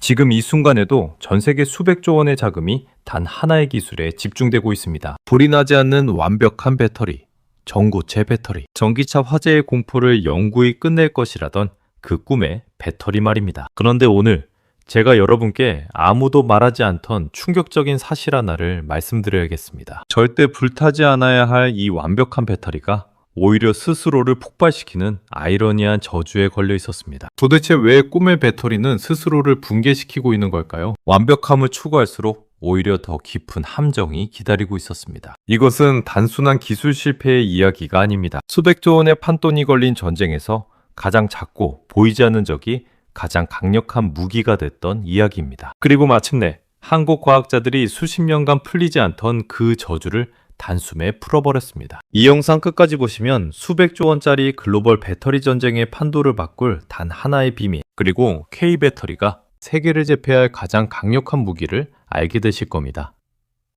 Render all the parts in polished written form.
지금 이 순간에도 전 세계 수백조 원의 자금이 단 하나의 기술에 집중되고 있습니다. 불이 나지 않는 완벽한 배터리, 전고체 배터리. 전기차 화재의 공포를 영구히 끝낼 것이라던 그 꿈의 배터리 말입니다. 그런데 오늘 제가 여러분께 아무도 말하지 않던 충격적인 사실 하나를 말씀드려야겠습니다. 절대 불타지 않아야 할 이 완벽한 배터리가 오히려 스스로를 폭발시키는 아이러니한 저주에 걸려 있었습니다. 도대체 왜 꿈의 배터리는 스스로를 붕괴시키고 있는 걸까요? 완벽함을 추구할수록 오히려 더 깊은 함정이 기다리고 있었습니다. 이것은 단순한 기술 실패의 이야기가 아닙니다. 수백조 원의 판돈이 걸린 전쟁에서 가장 작고 보이지 않는 적이 가장 강력한 무기가 됐던 이야기입니다. 그리고 마침내 한국 과학자들이 수십 년간 풀리지 않던 그 저주를 단숨에 풀어버렸습니다. 이 영상 끝까지 보시면 수백조 원짜리 글로벌 배터리 전쟁의 판도를 바꿀 단 하나의 비밀, 그리고 K배터리가 세계를 제패할 가장 강력한 무기를 알게 되실 겁니다.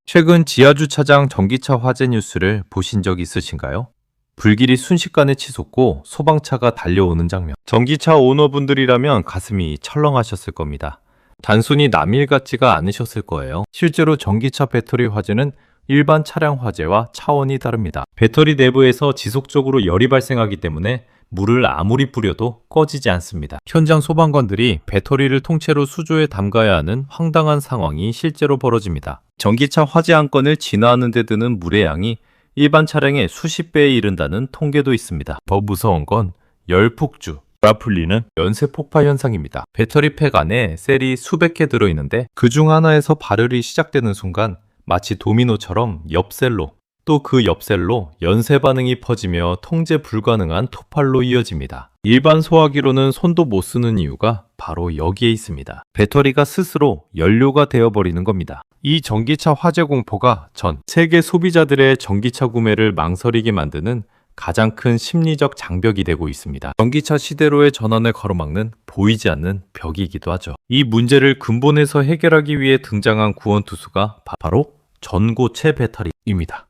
최근 지하주차장 전기차 화재 뉴스를 보신 적 있으신가요? 불길이 순식간에 치솟고 소방차가 달려오는 장면. 전기차 오너분들이라면 가슴이 철렁하셨을 겁니다. 단순히 남일 같지가 않으셨을 거예요. 실제로 전기차 배터리 화재는 일반 차량 화재와 차원이 다릅니다. 배터리 내부에서 지속적으로 열이 발생하기 때문에 물을 아무리 뿌려도 꺼지지 않습니다. 현장 소방관들이 배터리를 통째로 수조에 담가야 하는 황당한 상황이 실제로 벌어집니다. 전기차 화재 한 건을 진화하는 데 드는 물의 양이 일반 차량의 수십 배에 이른다는 통계도 있습니다. 더 무서운 건 열폭주, 풀리는 연쇄 폭발 현상입니다. 배터리 팩 안에 셀이 수백 개 들어있는데 그중 하나에서 발열이 시작되는 순간 마치 도미노처럼 옆셀로, 또 그 옆셀로 연쇄 반응이 퍼지며 통제 불가능한 토팔로 이어집니다. 일반 소화기로는 손도 못 쓰는 이유가 바로 여기에 있습니다. 배터리가 스스로 연료가 되어버리는 겁니다. 이 전기차 화재 공포가 전 세계 소비자들의 전기차 구매를 망설이게 만드는 가장 큰 심리적 장벽이 되고 있습니다. 전기차 시대로의 전환을 가로막는 보이지 않는 벽이기도 하죠. 이 문제를 근본에서 해결하기 위해 등장한 구원투수가 바로 전고체 배터리입니다.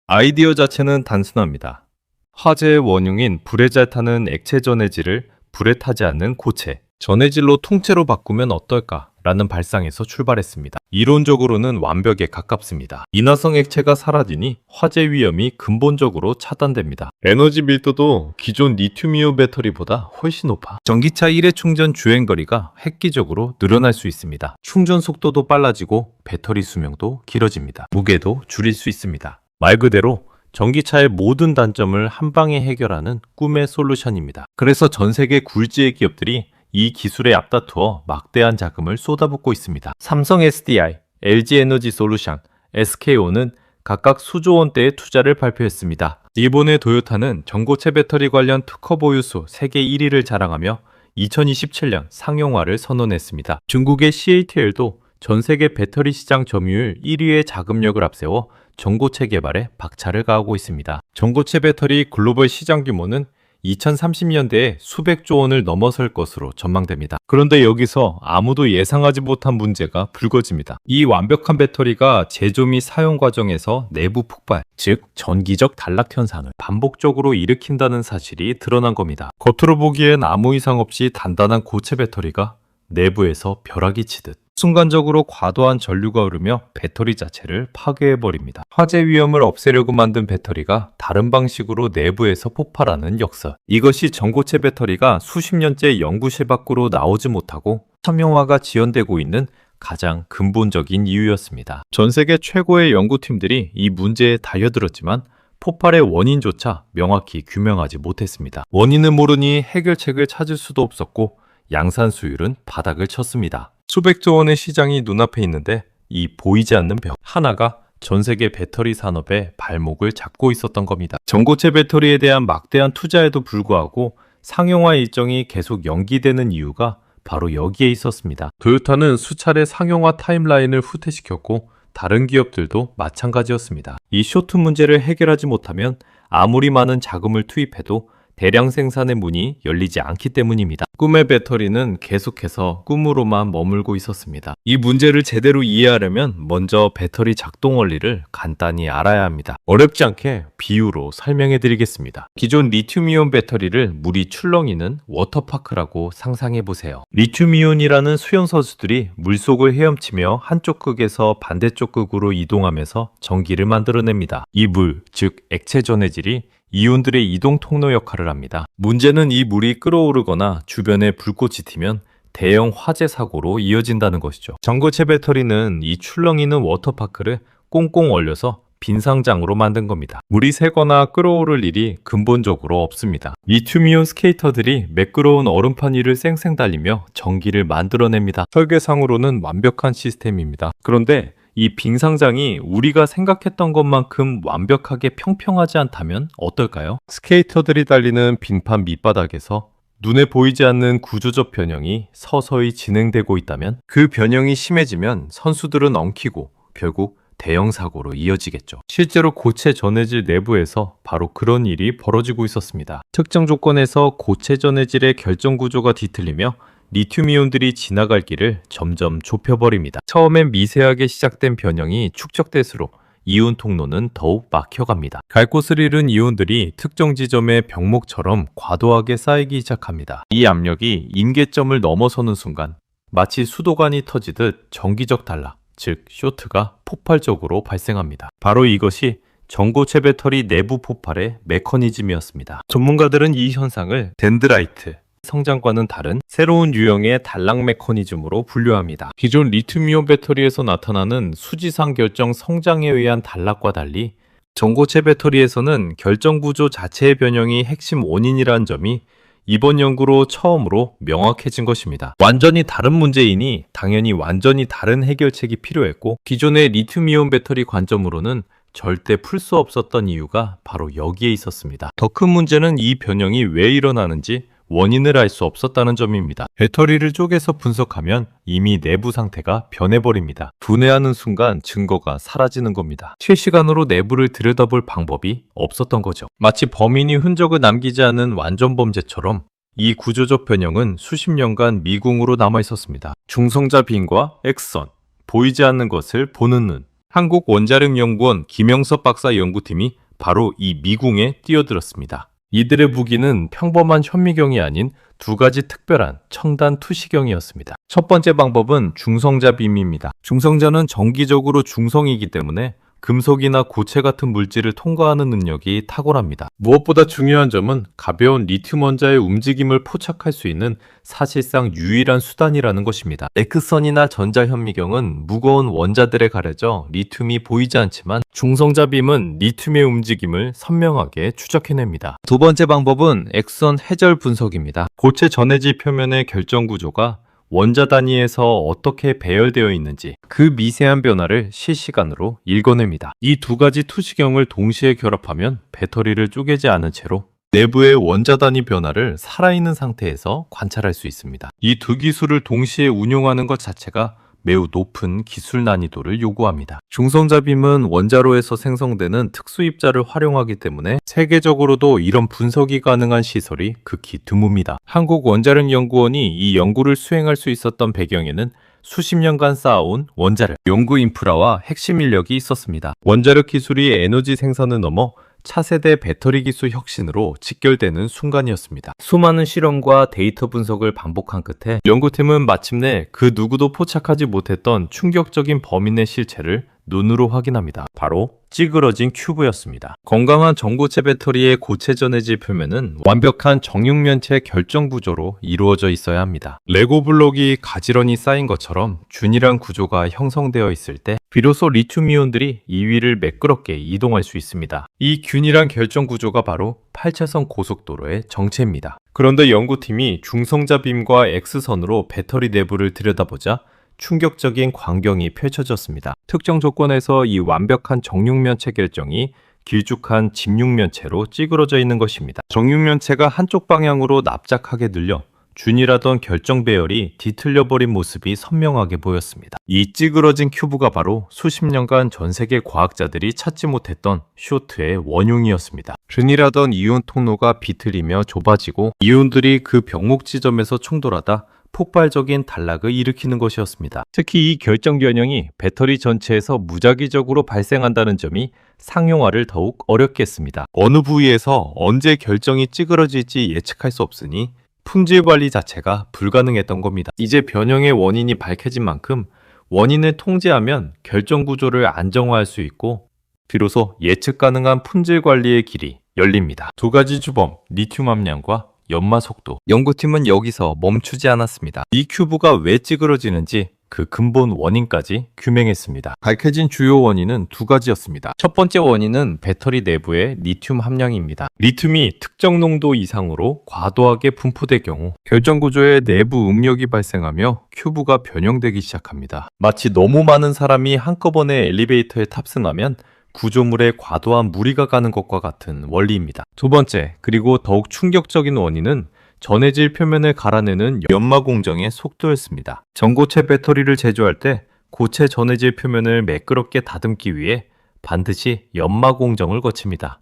아이디어 자체는 단순합니다. 화재의 원흉인 불에 잘 타는 액체 전해질을 불에 타지 않는 고체, 전해질로 통째로 바꾸면 어떨까? 라는 발상에서 출발했습니다. 이론적으로는 완벽에 가깝습니다. 인화성 액체가 사라지니 화재 위험이 근본적으로 차단됩니다. 에너지 밀도도 기존 리튬이온 배터리보다 훨씬 높아 전기차 1회 충전 주행거리가 획기적으로 늘어날 수 있습니다. 충전 속도도 빨라지고 배터리 수명도 길어집니다. 무게도 줄일 수 있습니다. 말 그대로 전기차의 모든 단점을 한 방에 해결하는 꿈의 솔루션입니다. 그래서 전 세계 굴지의 기업들이 이 기술에 앞다투어 막대한 자금을 쏟아붓고 있습니다. 삼성 SDI, LG 에너지 솔루션, SK온은 각각 수조 원대의 투자를 발표했습니다. 일본의 도요타는 전고체 배터리 관련 특허 보유수 세계 1위를 자랑하며 2027년 상용화를 선언했습니다. 중국의 CATL도 전 세계 배터리 시장 점유율 1위의 자금력을 앞세워 전고체 개발에 박차를 가하고 있습니다. 전고체 배터리 글로벌 시장 규모는 2030년대에 수백조 원을 넘어설 것으로 전망됩니다. 그런데 여기서 아무도 예상하지 못한 문제가 불거집니다. 이 완벽한 배터리가 제조 및 사용 과정에서 내부 폭발, 즉 전기적 단락 현상을 반복적으로 일으킨다는 사실이 드러난 겁니다. 겉으로 보기엔 아무 이상 없이 단단한 고체 배터리가 내부에서 벼락이 치듯 순간적으로 과도한 전류가 흐르며 배터리 자체를 파괴해버립니다. 화재 위험을 없애려고 만든 배터리가 다른 방식으로 내부에서 폭발하는 역설. 이것이 전고체 배터리가 수십 년째 연구실 밖으로 나오지 못하고 상용화가 지연되고 있는 가장 근본적인 이유였습니다. 전 세계 최고의 연구팀들이 이 문제에 달려들었지만 폭발의 원인조차 명확히 규명하지 못했습니다. 원인을 모르니 해결책을 찾을 수도 없었고 양산 수율은 바닥을 쳤습니다. 수백조 원의 시장이 눈앞에 있는데 이 보이지 않는 벽 하나가 전 세계 배터리 산업의 발목을 잡고 있었던 겁니다. 전고체 배터리에 대한 막대한 투자에도 불구하고 상용화 일정이 계속 연기되는 이유가 바로 여기에 있었습니다. 도요타는 수차례 상용화 타임라인을 후퇴시켰고 다른 기업들도 마찬가지였습니다. 이 쇼트 문제를 해결하지 못하면 아무리 많은 자금을 투입해도 대량 생산의 문이 열리지 않기 때문입니다. 꿈의 배터리는 계속해서 꿈으로만 머물고 있었습니다. 이 문제를 제대로 이해하려면 먼저 배터리 작동 원리를 간단히 알아야 합니다. 어렵지 않게 비유로 설명해 드리겠습니다. 기존 리튬이온 배터리를 물이 출렁이는 워터파크라고 상상해 보세요. 리튬이온이라는 수용소수들이 물속을 헤엄치며 한쪽 극에서 반대쪽 극으로 이동하면서 전기를 만들어냅니다. 이 물, 즉 액체 전해질이 이온들의 이동 통로 역할을 합니다. 문제는 이 물이 끓어오르거나 주변에 불꽃이 튀면 대형 화재 사고로 이어진다는 것이죠. 전고체 배터리는 이 출렁이는 워터파크를 꽁꽁 얼려서 빈상장으로 만든 겁니다. 물이 새거나 끓어오를 일이 근본적으로 없습니다. 리튬이온 스케이터들이 매끄러운 얼음판 위를 쌩쌩 달리며 전기를 만들어냅니다. 설계상으로는 완벽한 시스템입니다. 그런데 이 빙상장이 우리가 생각했던 것만큼 완벽하게 평평하지 않다면 어떨까요? 스케이터들이 달리는 빙판 밑바닥에서 눈에 보이지 않는 구조적 변형이 서서히 진행되고 있다면 그 변형이 심해지면 선수들은 엉키고 결국 대형 사고로 이어지겠죠. 실제로 고체 전해질 내부에서 바로 그런 일이 벌어지고 있었습니다. 특정 조건에서 고체 전해질의 결정 구조가 뒤틀리며 리튬이온들이 지나갈 길을 점점 좁혀버립니다. 처음엔 미세하게 시작된 변형이 축적될수록 이온 통로는 더욱 막혀갑니다. 갈 곳을 잃은 이온들이 특정 지점의 병목처럼 과도하게 쌓이기 시작합니다. 이 압력이 임계점을 넘어서는 순간 마치 수도관이 터지듯 전기적 단락, 즉 쇼트가 폭발적으로 발생합니다. 바로 이것이 전고체 배터리 내부 폭발의 메커니즘이었습니다. 전문가들은 이 현상을 덴드라이트, 성장과는 다른 새로운 유형의 단락 메커니즘으로 분류합니다. 기존 리튬이온 배터리에서 나타나는 수지상 결정 성장에 의한 단락과 달리 전고체 배터리에서는 결정 구조 자체의 변형이 핵심 원인이라는 점이 이번 연구로 처음으로 명확해진 것입니다. 완전히 다른 문제이니 당연히 완전히 다른 해결책이 필요했고 기존의 리튬이온 배터리 관점으로는 절대 풀 수 없었던 이유가 바로 여기에 있었습니다. 더 큰 문제는 이 변형이 왜 일어나는지 원인을 알 수 없었다는 점입니다. 배터리를 쪼개서 분석하면 이미 내부 상태가 변해버립니다. 분해하는 순간 증거가 사라지는 겁니다. 실시간으로 내부를 들여다볼 방법이 없었던 거죠. 마치 범인이 흔적을 남기지 않은 완전 범죄처럼 이 구조적 변형은 수십 년간 미궁으로 남아 있었습니다. 중성자 빈과 X선, 보이지 않는 것을 보는 눈. 한국원자력연구원 김영섭 박사 연구팀이 바로 이 미궁에 뛰어들었습니다. 이들의 무기는 평범한 현미경이 아닌 두 가지 특별한 첨단 투시경이었습니다. 첫 번째 방법은 중성자 빔입니다. 중성자는 정기적으로 중성이기 때문에 금속이나 고체 같은 물질을 통과하는 능력이 탁월합니다. 무엇보다 중요한 점은 가벼운 리튬 원자의 움직임을 포착할 수 있는 사실상 유일한 수단이라는 것입니다. X선이나 전자현미경은 무거운 원자들에 가려져 리튬이 보이지 않지만 중성자 빔은 리튬의 움직임을 선명하게 추적해냅니다. 두 번째 방법은 X선 해절 분석입니다. 고체 전해질 표면의 결정 구조가 원자 단위에서 어떻게 배열되어 있는지 그 미세한 변화를 실시간으로 읽어냅니다. 이 두 가지 투시경을 동시에 결합하면 배터리를 쪼개지 않은 채로 내부의 원자 단위 변화를 살아있는 상태에서 관찰할 수 있습니다. 이 두 기술을 동시에 운용하는 것 자체가 매우 높은 기술 난이도를 요구합니다. 중성자빔은 원자로에서 생성되는 특수 입자를 활용하기 때문에 세계적으로도 이런 분석이 가능한 시설이 극히 드뭅니다. 한국원자력연구원이 이 연구를 수행할 수 있었던 배경에는 수십 년간 쌓아온 원자력, 연구 인프라와 핵심 인력이 있었습니다. 원자력 기술이 에너지 생산을 넘어 차세대 배터리 기술 혁신으로 직결되는 순간이었습니다. 수많은 실험과 데이터 분석을 반복한 끝에 연구팀은 마침내 그 누구도 포착하지 못했던 충격적인 범인의 실체를 눈으로 확인합니다. 바로 찌그러진 큐브였습니다. 건강한 전고체 배터리의 고체 전해질 표면은 완벽한 정육면체 결정 구조로 이루어져 있어야 합니다. 레고 블록이 가지런히 쌓인 것처럼 균일한 구조가 형성되어 있을 때 비로소 리튬이온들이 이 위를 매끄럽게 이동할 수 있습니다. 이 균일한 결정 구조가 바로 8차선 고속도로의 정체입니다. 그런데 연구팀이 중성자 빔과 X선으로 배터리 내부를 들여다보자 충격적인 광경이 펼쳐졌습니다. 특정 조건에서 이 완벽한 정육면체 결정이 길쭉한 집육면체로 찌그러져 있는 것입니다. 정육면체가 한쪽 방향으로 납작하게 늘려 균일하던 결정 배열이 뒤틀려버린 모습이 선명하게 보였습니다. 이 찌그러진 큐브가 바로 수십 년간 전 세계 과학자들이 찾지 못했던 쇼트의 원흉이었습니다. 균일하던 이온 통로가 비틀리며 좁아지고 이온들이 그 병목 지점에서 충돌하다 폭발적인 단락을 일으키는 것이었습니다. 특히 이 결정 변형이 배터리 전체에서 무작위적으로 발생한다는 점이 상용화를 더욱 어렵게 했습니다. 어느 부위에서 언제 결정이 찌그러질지 예측할 수 없으니 품질 관리 자체가 불가능했던 겁니다. 이제 변형의 원인이 밝혀진 만큼 원인을 통제하면 결정 구조를 안정화할 수 있고 비로소 예측 가능한 품질 관리의 길이 열립니다. 두 가지 주범, 리튬 함량과 연마 속도. 연구팀은 여기서 멈추지 않았습니다. 이 큐브가 왜 찌그러지는지 그 근본 원인까지 규명했습니다. 밝혀진 주요 원인은 두 가지였습니다. 첫 번째 원인은 배터리 내부의 리튬 함량입니다. 리튬이 특정 농도 이상으로 과도하게 분포될 경우 결정 구조에 내부 응력이 발생하며 큐브가 변형되기 시작합니다. 마치 너무 많은 사람이 한꺼번에 엘리베이터에 탑승하면 구조물에 과도한 무리가 가는 것과 같은 원리입니다. 두 번째, 그리고 더욱 충격적인 원인은 전해질 표면을 갈아내는 연마 공정의 속도였습니다. 전고체 배터리를 제조할 때 고체 전해질 표면을 매끄럽게 다듬기 위해 반드시 연마 공정을 거칩니다.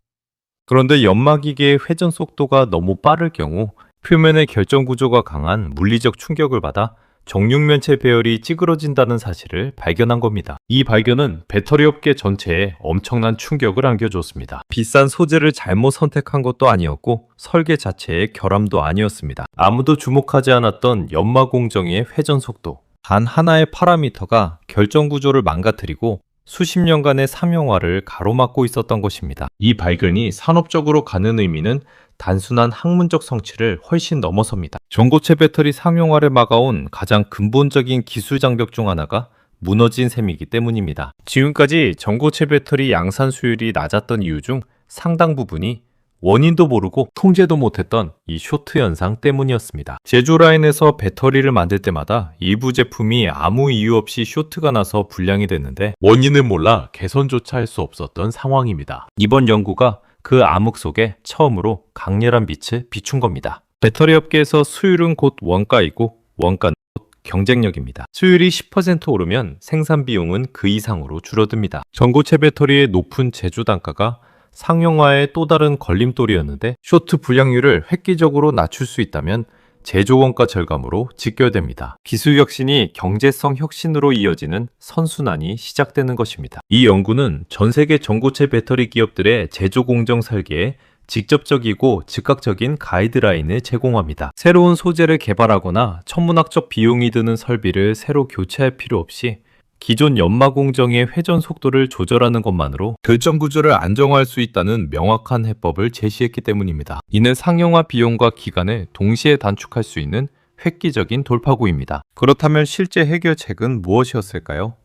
그런데 연마 기계의 회전 속도가 너무 빠를 경우 표면의 결정 구조가 강한 물리적 충격을 받아 정육면체 배열이 찌그러진다는 사실을 발견한 겁니다. 이 발견은 배터리 업계 전체에 엄청난 충격을 안겨줬습니다. 비싼 소재를 잘못 선택한 것도 아니었고 설계 자체의 결함도 아니었습니다. 아무도 주목하지 않았던 연마 공정의 회전 속도. 단 하나의 파라미터가 결정 구조를 망가뜨리고 수십 년간의 상용화를 가로막고 있었던 것입니다. 이 발견이 산업적으로 가는 의미는 단순한 학문적 성취를 훨씬 넘어섭니다. 전고체 배터리 상용화를 막아온 가장 근본적인 기술 장벽 중 하나가 무너진 셈이기 때문입니다. 지금까지 전고체 배터리 양산 수율이 낮았던 이유 중 상당 부분이 원인도 모르고 통제도 못했던 이 쇼트 현상 때문이었습니다. 제조 라인에서 배터리를 만들 때마다 일부 제품이 아무 이유 없이 쇼트가 나서 불량이 됐는데 원인을 몰라 개선조차 할 수 없었던 상황입니다. 이번 연구가 그 암흑 속에 처음으로 강렬한 빛을 비춘 겁니다. 배터리 업계에서 수율은 곧 원가이고 원가는 곧 경쟁력입니다. 수율이 10% 오르면 생산 비용은 그 이상으로 줄어듭니다. 전고체 배터리의 높은 제조 단가가 상용화의 또 다른 걸림돌이었는데 쇼트 불량률을 획기적으로 낮출 수 있다면 제조 원가 절감으로 직결됩니다. 기술 혁신이 경제성 혁신으로 이어지는 선순환이 시작되는 것입니다. 이 연구는 전 세계 전고체 배터리 기업들의 제조 공정 설계에 직접적이고 즉각적인 가이드라인을 제공합니다. 새로운 소재를 개발하거나 천문학적 비용이 드는 설비를 새로 교체할 필요 없이 기존 연마 공정의 회전 속도를 조절하는 것만으로 결정 구조를 안정화할 수 있다는 명확한 해법을 제시했기 때문입니다. 이는 상용화 비용과 기간을 동시에 단축할 수 있는 획기적인 돌파구입니다. 그렇다면 실제 해결책은 무엇이었을까요?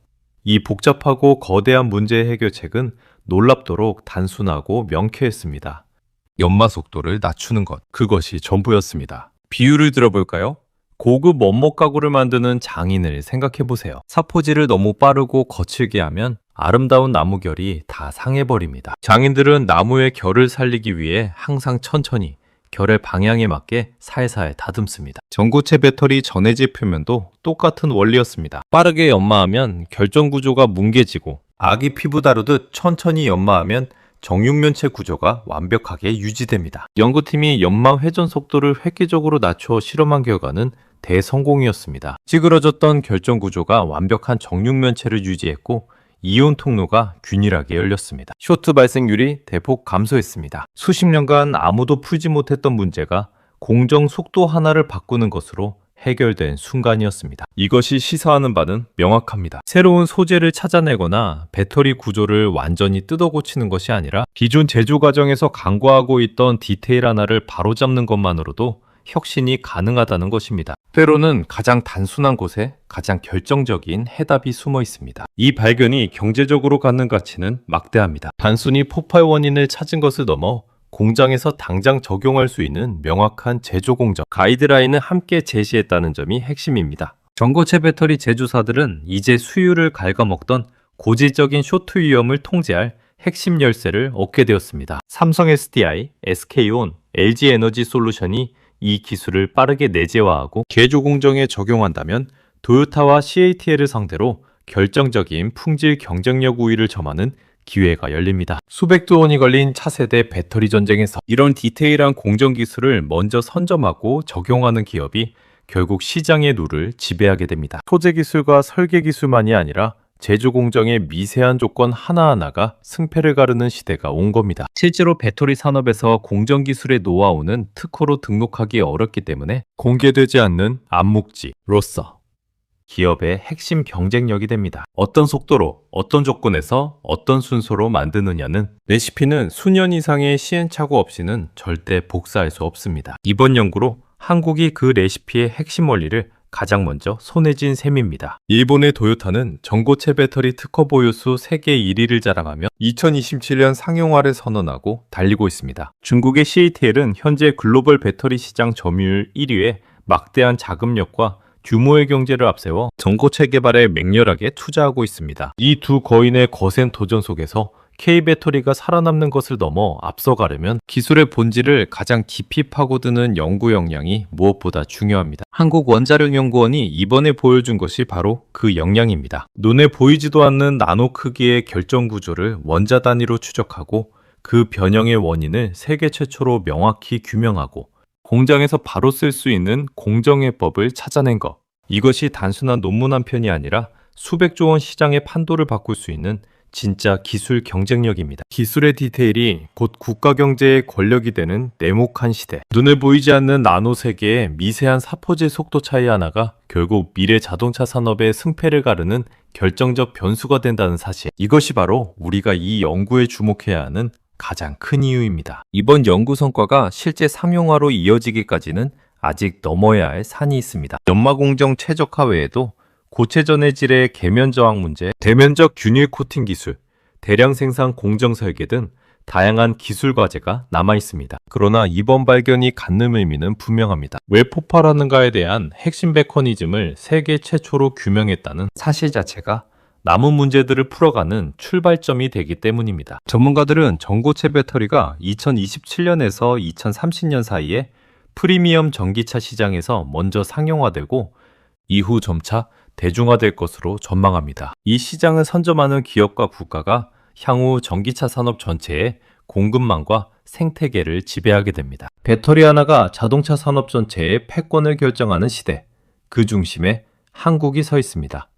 이 복잡하고 거대한 문제의 해결책은 놀랍도록 단순하고 명쾌했습니다. 연마 속도를 낮추는 것, 그것이 전부였습니다. 비유를 들어볼까요? 고급 원목 가구를 만드는 장인을 생각해보세요. 사포질을 너무 빠르고 거칠게 하면 아름다운 나무 결이 다 상해버립니다. 장인들은 나무의 결을 살리기 위해 항상 천천히 결의 방향에 맞게 살살 다듬습니다. 전고체 배터리 전해질 표면도 똑같은 원리였습니다. 빠르게 연마하면 결정 구조가 뭉개지고 아기 피부 다루듯 천천히 연마하면 정육면체 구조가 완벽하게 유지됩니다. 연구팀이 연마 회전 속도를 획기적으로 낮춰 실험한 결과는 대성공이었습니다. 찌그러졌던 결정 구조가 완벽한 정육면체를 유지했고 이온 통로가 균일하게 열렸습니다. 쇼트 발생률이 대폭 감소했습니다. 수십 년간 아무도 풀지 못했던 문제가 공정 속도 하나를 바꾸는 것으로 해결된 순간이었습니다. 이것이 시사하는 바는 명확합니다. 새로운 소재를 찾아내거나 배터리 구조를 완전히 뜯어고치는 것이 아니라 기존 제조 과정에서 간과하고 있던 디테일 하나를 바로잡는 것만으로도 혁신이 가능하다는 것입니다. 때로는 가장 단순한 곳에 가장 결정적인 해답이 숨어 있습니다. 이 발견이 경제적으로 갖는 가치는 막대합니다. 단순히 폭발 원인을 찾은 것을 넘어 공장에서 당장 적용할 수 있는 명확한 제조 공정, 가이드라인을 함께 제시했다는 점이 핵심입니다. 전고체 배터리 제조사들은 이제 수율을 갉아먹던 고질적인 쇼트 위험을 통제할 핵심 열쇠를 얻게 되었습니다. 삼성 SDI, SK온, LG 에너지 솔루션이 이 기술을 빠르게 내재화하고 개조 공정에 적용한다면 도요타와 CATL을 상대로 결정적인 품질 경쟁력 우위를 점하는 기회가 열립니다. 수백조 원이 걸린 차세대 배터리 전쟁에서 이런 디테일한 공정 기술을 먼저 선점하고 적용하는 기업이 결국 시장의 룰을 지배하게 됩니다. 소재 기술과 설계 기술만이 아니라 제조 공정의 미세한 조건 하나하나가 승패를 가르는 시대가 온 겁니다. 실제로 배터리 산업에서 공정 기술의 노하우는 특허로 등록하기 어렵기 때문에 공개되지 않는 암묵지로서 기업의 핵심 경쟁력이 됩니다. 어떤 속도로, 어떤 조건에서, 어떤 순서로 만드느냐는 레시피는 수년 이상의 시행착오 없이는 절대 복사할 수 없습니다. 이번 연구로 한국이 그 레시피의 핵심 원리를 가장 먼저 손에 쥔 셈입니다. 일본의 도요타는 전고체 배터리 특허 보유수 세계 1위를 자랑하며 2027년 상용화를 선언하고 달리고 있습니다. 중국의 CATL은 현재 글로벌 배터리 시장 점유율 1위에 막대한 자금력과 규모의 경제를 앞세워 전고체 개발에 맹렬하게 투자하고 있습니다. 이 두 거인의 거센 도전 속에서 K배터리가 살아남는 것을 넘어 앞서가려면 기술의 본질을 가장 깊이 파고드는 연구 역량이 무엇보다 중요합니다. 한국원자력연구원이 이번에 보여준 것이 바로 그 역량입니다. 눈에 보이지도 않는 나노 크기의 결정 구조를 원자 단위로 추적하고 그 변형의 원인을 세계 최초로 명확히 규명하고 공장에서 바로 쓸 수 있는 공정해법을 찾아낸 것. 이것이 단순한 논문 한 편이 아니라 수백조 원 시장의 판도를 바꿀 수 있는 진짜 기술 경쟁력입니다. 기술의 디테일이 곧 국가 경제의 권력이 되는 네모칸 시대. 눈에 보이지 않는 나노 세계의 미세한 사포질 속도 차이 하나가 결국 미래 자동차 산업의 승패를 가르는 결정적 변수가 된다는 사실. 이것이 바로 우리가 이 연구에 주목해야 하는 가장 큰 이유입니다. 이번 연구 성과가 실제 상용화로 이어지기까지는 아직 넘어야 할 산이 있습니다. 연마공정 최적화 외에도 고체 전해질의 계면 저항 문제, 대면적 균일 코팅 기술, 대량 생산 공정 설계 등 다양한 기술 과제가 남아 있습니다. 그러나 이번 발견이 갖는 의미는 분명합니다. 왜 폭발하는가에 대한 핵심 메커니즘을 세계 최초로 규명했다는 사실 자체가 남은 문제들을 풀어가는 출발점이 되기 때문입니다. 전문가들은 전고체 배터리가 2027년에서 2030년 사이에 프리미엄 전기차 시장에서 먼저 상용화되고 이후 점차 대중화될 것으로 전망합니다. 이 시장을 선점하는 기업과 국가가 향후 전기차 산업 전체의 공급망과 생태계를 지배하게 됩니다. 배터리 하나가 자동차 산업 전체의 패권을 결정하는 시대, 그 중심에 한국이 서 있습니다.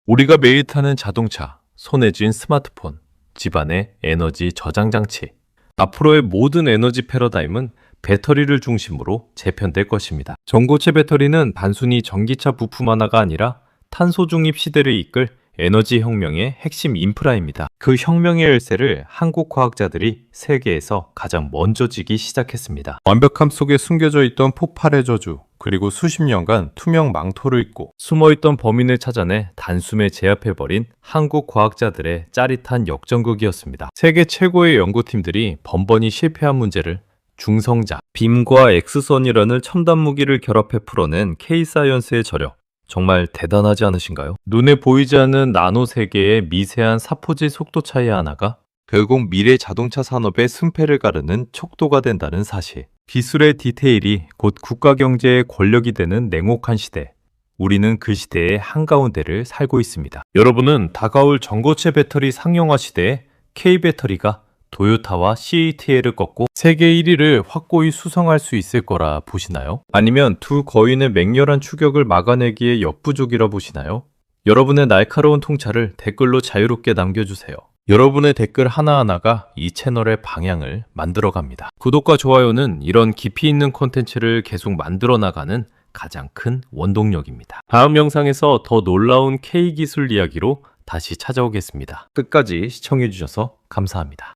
우리가 매일 타는 자동차, 손에 쥔 스마트폰, 집안의 에너지 저장 장치. 앞으로의 모든 에너지 패러다임은 배터리를 중심으로 재편될 것입니다. 전고체 배터리는 단순히 전기차 부품 하나가 아니라 탄소 중립 시대를 이끌 에너지 혁명의 핵심 인프라입니다. 그 혁명의 열쇠를 한국 과학자들이 세계에서 가장 먼저 쥐기 시작했습니다. 완벽함 속에 숨겨져 있던 폭발의 저주, 그리고 수십 년간 투명 망토를 잇고 숨어있던 범인을 찾아내 단숨에 제압해버린 한국 과학자들의 짜릿한 역전극이었습니다. 세계 최고의 연구팀들이 번번이 실패한 문제를 중성자, 빔과 엑스선이라는 첨단 무기를 결합해 풀어낸 K사이언스의 저력. 정말 대단하지 않으신가요? 눈에 보이지 않는 나노 세계의 미세한 사포질 속도 차이 하나가 결국 미래 자동차 산업의 승패를 가르는 촉도가 된다는 사실. 기술의 디테일이 곧 국가 경제의 권력이 되는 냉혹한 시대. 우리는 그 시대의 한가운데를 살고 있습니다. 여러분은 다가올 전고체 배터리 상용화 시대에 K배터리가 도요타와 CATL을 꺾고 세계 1위를 확고히 수성할 수 있을 거라 보시나요? 아니면 두 거인의 맹렬한 추격을 막아내기에 역부족이라 보시나요? 여러분의 날카로운 통찰을 댓글로 자유롭게 남겨주세요. 여러분의 댓글 하나하나가 이 채널의 방향을 만들어갑니다. 구독과 좋아요는 이런 깊이 있는 콘텐츠를 계속 만들어 나가는 가장 큰 원동력입니다. 다음 영상에서 더 놀라운 K기술 이야기로 다시 찾아오겠습니다. 끝까지 시청해주셔서 감사합니다.